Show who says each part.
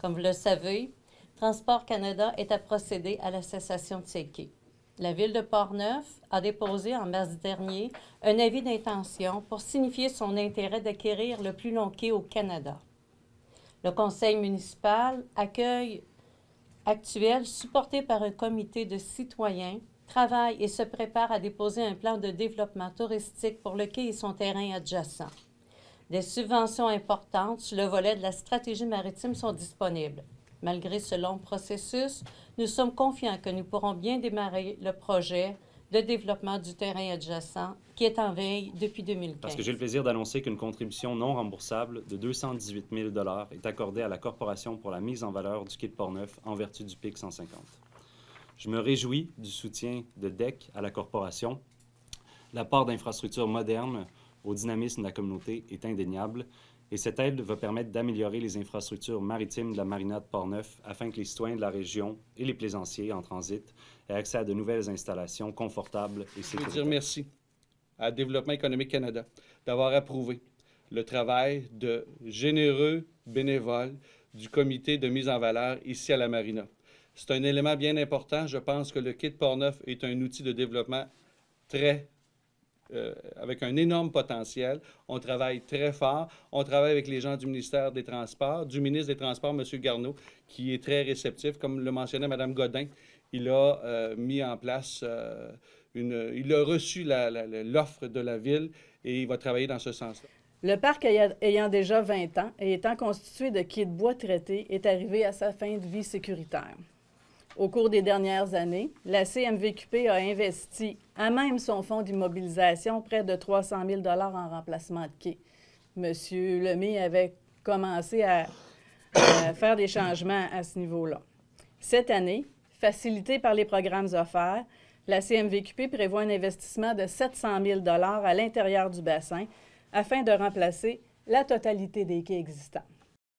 Speaker 1: Comme vous le savez, Transport Canada est à procéder à la cessation de ses quais. La Ville de Portneuf a déposé en mars dernier un avis d'intention pour signifier son intérêt d'acquérir le plus long quai au Canada. Le conseil municipal actuel, supporté par un comité de citoyens, travaille et se prépare à déposer un plan de développement touristique pour le quai et son terrain adjacent. Des subventions importantes sur le volet de la stratégie maritime sont disponibles. Malgré ce long processus, nous sommes confiants que nous pourrons bien démarrer le projet de développement du terrain adjacent qui est en veille depuis 2015.
Speaker 2: Parce que j'ai le plaisir d'annoncer qu'une contribution non remboursable de 218 000 $ est accordée à la Corporation pour la mise en valeur du quai de Portneuf en vertu du PIC 150. Je me réjouis du soutien de DEC à la Corporation. L'apport d'infrastructures modernes au dynamisme de la communauté est indéniable et cette aide va permettre d'améliorer les infrastructures maritimes de la marina de Portneuf afin que les citoyens de la région et les plaisanciers en transit aient accès à de nouvelles installations confortables et sécuritaires.
Speaker 3: Je veux dire merci à Développement économique Canada d'avoir approuvé le travail de généreux bénévoles du comité de mise en valeur ici à la marina. C'est un élément bien important. Je pense que le quai de Portneuf est un outil de développement avec un énorme potentiel. On travaille très fort. On travaille avec les gens du ministère des Transports, du ministre des Transports, M. Garneau, qui est très réceptif. Comme le mentionnait Mme Godin, il a mis en place, il a reçu l'offre de la Ville et il va travailler dans ce sens-là.
Speaker 4: Le parc ayant déjà 20 ans et étant constitué de quais de bois traités est arrivé à sa fin de vie sécuritaire. Au cours des dernières années, la CMVQP a investi, à même son fonds d'immobilisation, près de 300 000 $ en remplacement de quais. M. Lemay avait commencé à faire des changements à ce niveau-là. Cette année, facilité par les programmes offerts, la CMVQP prévoit un investissement de 700 000 $ à l'intérieur du bassin afin de remplacer la totalité des quais existants.